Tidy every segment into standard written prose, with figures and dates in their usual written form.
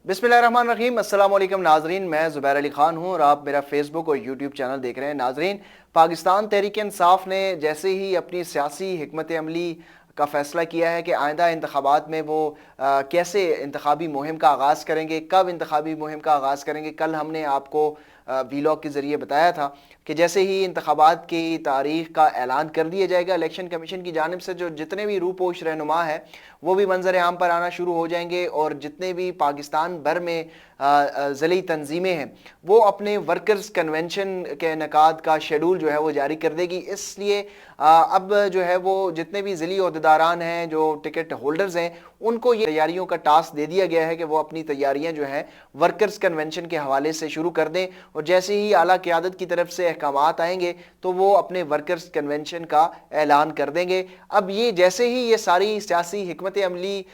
बिस्मिल्लाहिर्रहमानिर्रहीम। अस्सलाम वालेकुम नाजरीन, मैं ज़ुबैर अली ख़ान हूँ और आप मेरा फेसबुक और यूट्यूब चैनल देख रहे हैं। नाजरीन, पाकिस्तान तहरीक इंसाफ ने जैसे ही अपनी सियासी हिकमत अमली का फ़ैसला किया है कि आइंदा इंतखाबात में वो कैसे इंतखाबी मुहिम का आगाज़ करेंगे, कब इंतखाबी मुहिम का आगाज़ करेंगे। कल हमने आपको वीलॉग के ज़रिए बताया था कि जैसे ही इंतखाबात की तारीख़ का ऐलान कर दिया जाएगा इलेक्शन कमीशन की जानिब से, जो जितने भी रूपोश रहनुमा है वो भी मंजर आम पर आना शुरू हो जाएंगे और जितने भी पाकिस्तान भर में ज़िली तंजीमें हैं वो अपने वर्कर्स कन्वेंशन के इनेकाद का शेड्यूल जो है वो जारी कर देगी। इसलिए अब जो है वो जितने भी ज़िली अहदेदारान हैं, जो टिकट होल्डर्स हैं, उनको ये तैयारियों का टास्क दे दिया गया है कि वो अपनी तैयारियां जो हैं वर्कर्स कन्वेंशन के हवाले से शुरू कर दें और जैसे ही आला क़यादत की तरफ से अहकामात आएंगे तो वो अपने वर्कर्स कन्वेंशन का ऐलान कर देंगे। अब ये जैसे ही ये सारी सियासी हिकमत अमली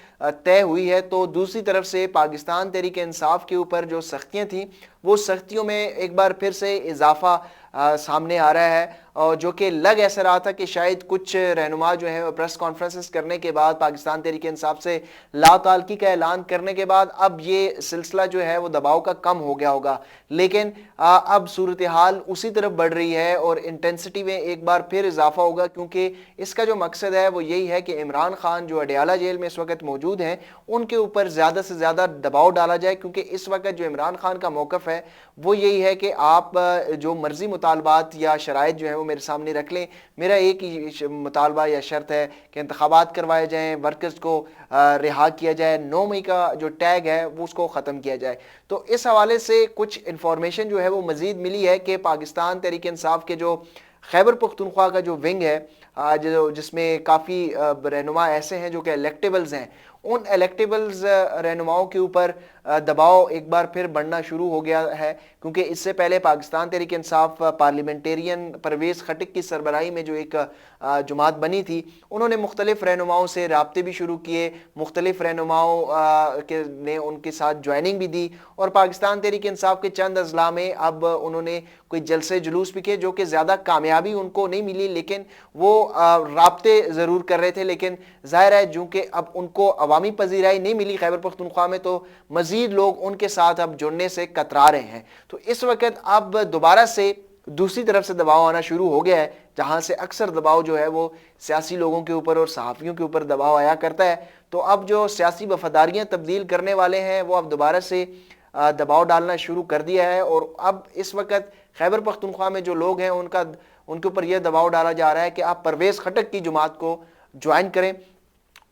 तय हुई है तो दूसरी तरफ से पाकिस्तान तहरीक इंसाफ के ऊपर जो सख्तियाँ थी वो सख्तियों में एक बार फिर से इजाफा सामने आ रहा है और जो कि लग ऐसा रहा था कि शायद कुछ रहनुमा जो है प्रेस कॉन्फ्रेंसेस करने के बाद, पाकिस्तान तहरीक इंसाफ से लाताल्की का ऐलान करने के बाद अब ये सिलसिला जो है वो दबाव का कम हो गया होगा। लेकिन अब सूरत हाल उसी तरफ बढ़ रही है और इंटेंसिटी में एक बार फिर इजाफा होगा, क्योंकि इसका जो मकसद है वो यही है कि इमरान खान जो अडयाला जेल में इस वक्त मौजूद हैं उनके ऊपर ज़्यादा से ज़्यादा दबाव डाला जाए, क्योंकि इस वक्त जो इमरान खान का मौक़िफ़ है वो यही है कि आप जो मर्जी मुतालबात या शराइत जो है वो मेरे सामने रख लें। मेरा एक ही मुतालबा या शर्त है कि इंतखाबात करवाए जाएँ, वर्कर्स को रिहा किया जाए, 9 मई का जो टैग है वो उसको ख़त्म किया जाए। तो इस हवाले से कुछ इन्फॉर्मेशन जो है वो मज़ीद मिली है कि पाकिस्तान तहरीक इंसाफ के जो खैबर पख्तूनख्वा का जो विंग है जो जिसमें काफ़ी रहनुमा ऐसे हैं जो कि इलेक्टेबल्स हैं, उन इलेक्टेबल्स रहनुमाओं के ऊपर दबाव एक बार फिर बढ़ना शुरू हो गया है, क्योंकि इससे पहले पाकिस्तान तहरीक इंसाफ पार्लियामेंटेरियन परवेज़ खटिक की सरबराही में जो एक जमात बनी थी, उन्होंने मुख्तलिफ रहनुमाओं से राब्ते भी शुरू किए, मुख्तलिफ रहनुमाओं के ने उनके साथ ज्वाइनिंग भी दी और पाकिस्तान तहरीक इंसाफ के चंद अजला में अब उन्होंने कोई जलसे जुलूस भी किए जो कि ज़्यादा कामयाबी उनको नहीं मिली, लेकिन वो राब्ते ज़रूर कर रहे थे। लेकिन ज़ाहिर है चूँकि अब उनको अवामी पजीराई नहीं मिली खैबर पख्तूनख्वा में, तो मज़ीद लोग उनके साथ अब जुड़ने से कतरा रहे हैं। तो इस वक्त अब दोबारा से दूसरी तरफ से दबाव आना शुरू हो गया है, जहाँ से अक्सर दबाव जो है वो सियासी लोगों के ऊपर और सहाफ़ियों के ऊपर दबाव आया करता है। तो अब जो सियासी वफादारियाँ तब्दील करने वाले हैं वो अब दोबारा से दबाव डालना शुरू कर दिया है और अब इस वक्त खैबर पख्तूनख्वा में जो लोग हैं उनके ऊपर यह दबाव डाला जा रहा है कि आप परवेज़ खटक की जमात को ज्वाइन करें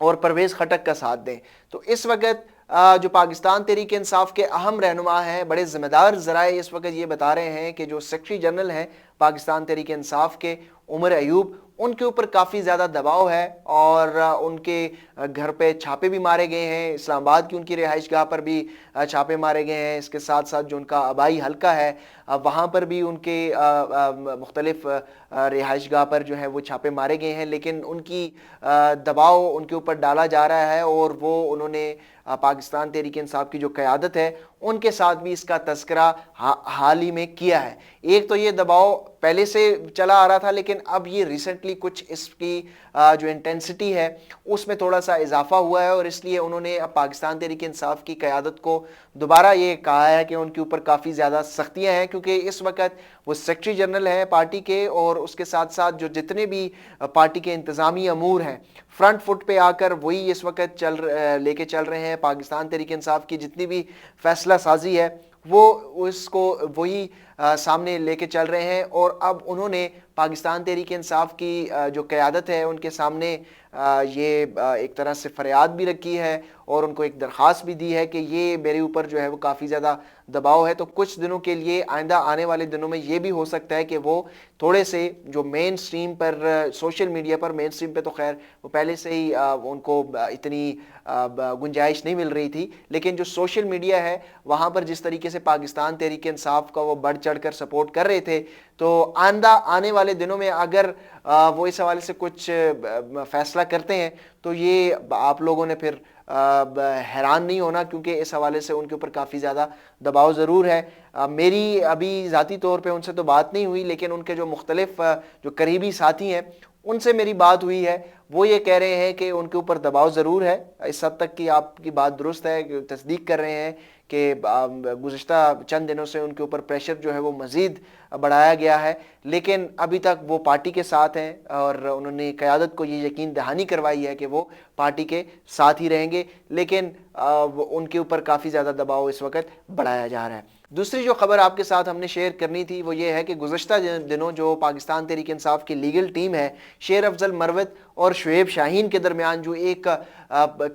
और परवेज़ खटक का साथ दें। तो इस वक्त जो पाकिस्तान तहरीक इंसाफ के अहम रहनुमा हैं, बड़े ज़िम्मेदार ज़राए इस वक्त ये बता रहे हैं कि जो सेक्रेटरी जनरल हैं पाकिस्तान तहरीक इंसाफ के, उमर अयूब, उनके ऊपर काफ़ी ज़्यादा दबाव है और उनके घर पे छापे भी मारे गए हैं, इस्लामाबाद की उनकी रिहाइश गाह पर भी छापे मारे गए हैं। इसके साथ साथ जो उनका आबाई हल्का है वहाँ पर भी उनके मुख्तलिफ रिहाइश गाह पर जो है वो छापे मारे गए हैं, लेकिन उनकी दबाव उनके ऊपर डाला जा रहा है और वो उन्होंने पाकिस्तान तहरीक इंसाफ की जो क़यादत है उनके साथ भी इसका तज़किरा हाल ही में किया है। एक तो ये दबाव पहले से चला आ रहा था, लेकिन अब ये रिसेंटली कुछ इसकी जो इंटेंसिटी है उसमें थोड़ा सा इजाफा हुआ है और इसलिए उन्होंने अब पाकिस्तान तहरीक इंसाफ की क़यादत को दोबारा ये कहा है कि उनके ऊपर काफ़ी ज़्यादा सख्तियाँ हैं, क्योंकि इस वक्त वो सेक्रेटरी जनरल हैं पार्टी के और उसके साथ साथ जो जितने भी पार्टी के इंतज़ामी अमूर हैं फ्रंट फुट पे आकर वही इस वक्त लेके चल रहे हैं। पाकिस्तान तहरीक इंसाफ की जितनी भी फैसला साजी है वो उसको वही सामने लेके चल रहे हैं और अब उन्होंने पाकिस्तान तहरीक इंसाफ की जो क़यादत है उनके सामने ये एक तरह से फरियाद भी रखी है और उनको एक दरख्वास्त भी दी है कि ये मेरे ऊपर जो है वो काफ़ी ज़्यादा दबाव है। तो कुछ दिनों के लिए आइंदा आने वाले दिनों में ये भी हो सकता है कि वो थोड़े से जो मेन स्ट्रीम पर सोशल मीडिया पर, मेन स्ट्रीम पे तो खैर वो पहले से ही उनको इतनी गुंजाइश नहीं मिल रही थी, लेकिन जो सोशल मीडिया है वहाँ पर जिस तरीके से पाकिस्तान तहरीक इंसाफ का वो बढ़ चढ़ कर सपोर्ट कर रहे थे, तो आने वाले दिनों में अगर वो इस हवाले से कुछ फैसला करते हैं तो ये आप लोगों ने फिर हैरान नहीं होना, क्योंकि इस हवाले से उनके ऊपर काफ़ी ज़्यादा दबाव ज़रूर है। मेरी अभी ज़ाती तौर पे उनसे तो बात नहीं हुई, लेकिन उनके जो मुख्तलिफ जो करीबी साथी हैं उनसे मेरी बात हुई है, वो ये कह रहे हैं कि उनके ऊपर दबाव ज़रूर है। इस हद तक कि आपकी बात दुरुस्त है, तस्दीक कर रहे हैं کہ گزشتہ چند دنوں سے ان کے اوپر پریشر جو ہے وہ مزید بڑھایا گیا ہے، لیکن ابھی تک وہ پارٹی کے ساتھ ہیں اور انہوں نے قیادت کو یہ یقین دہانی کروائی ہے کہ وہ پارٹی کے ساتھ ہی رہیں گے، لیکن ان کے اوپر کافی زیادہ دباؤ اس وقت بڑھایا جا رہا ہے۔ دوسری جو خبر آپ کے ساتھ ہم نے شیئر کرنی تھی وہ یہ ہے کہ گزشتہ دنوں جو پاکستان تحریک انصاف کی لیگل ٹیم ہے، شیر افضل مروت اور شعیب شاہین کے درمیان جو ایک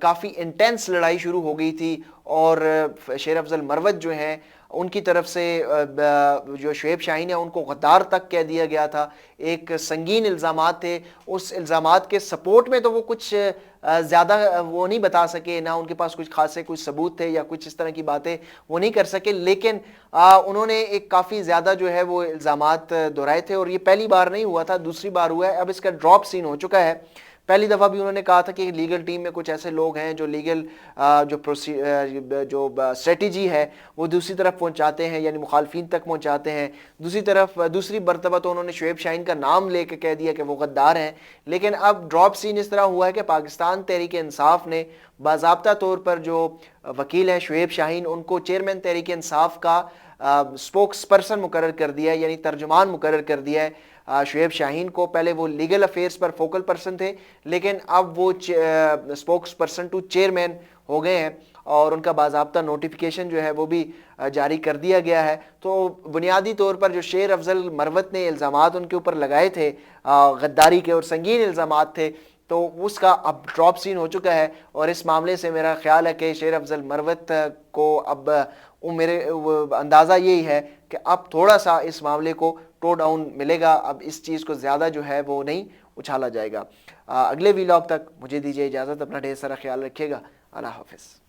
کافی انٹینس لڑائی شروع ہو گئی تھی، اور شیر افضل مروت جو ہیں ان کی طرف سے جو شعیب شاہین ہے ان کو غدار تک کہہ دیا گیا تھا، ایک سنگین الزامات تھے، اس الزامات کے سپورٹ میں تو وہ کچھ زیادہ وہ نہیں بتا سکے، نہ ان کے پاس کچھ خاصے کچھ ثبوت تھے یا کچھ اس طرح کی باتیں وہ نہیں کر سکے، لیکن انہوں نے ایک کافی زیادہ جو ہے وہ الزامات دہرائے تھے، اور یہ پہلی بار نہیں ہوا تھا، دوسری بار ہوا ہے۔ اب اس کا ڈراپ سین ہو چکا ہے۔ پہلی دفعہ بھی انہوں نے کہا تھا کہ لیگل ٹیم میں کچھ ایسے لوگ ہیں جو لیگل جو اسٹریٹجی ہے وہ دوسری طرف پہنچاتے ہیں، یعنی مخالفین تک پہنچاتے ہیں۔ دوسری مرتبہ تو انہوں نے شعیب شاہین کا نام لے کے کہہ دیا کہ وہ غدار ہیں، لیکن اب ڈراپ سین اس طرح ہوا ہے کہ پاکستان تحریک انصاف نے باضابطہ طور پر جو وکیل ہیں شعیب شاہین، ان کو چیئرمین تحریک انصاف کا سپوکس پرسن مقرر کر دیا ہے، یعنی ترجمان مقرر کر دیا ہے شعیب شاہین کو۔ پہلے وہ لیگل افیئرز پر فوکل پرسن تھے، لیکن اب وہ سپوکس پرسن ٹو چیئرمین ہو گئے ہیں، اور ان کا باضابطہ نوٹیفیکیشن جو ہے وہ بھی جاری کر دیا گیا ہے۔ تو بنیادی طور پر جو شیر افضل مروت نے الزامات ان کے اوپر لگائے تھے غداری کے، اور سنگین الزامات تھے، تو اس کا اب ڈراپ سین ہو چکا ہے، اور اس معاملے سے میرا خیال ہے کہ شیر افضل مروت کو اب میرے اندازہ یہی ہے کہ اب تھوڑا سا اس معاملے کو ٹو ڈاؤن ملے گا، اب اس چیز کو زیادہ جو ہے وہ نہیں اچھالا جائے گا۔ اگلے ویلاگ تک مجھے دیجیے اجازت، اپنا ڈھیر سارا خیال رکھیے گا، اللہ حافظ۔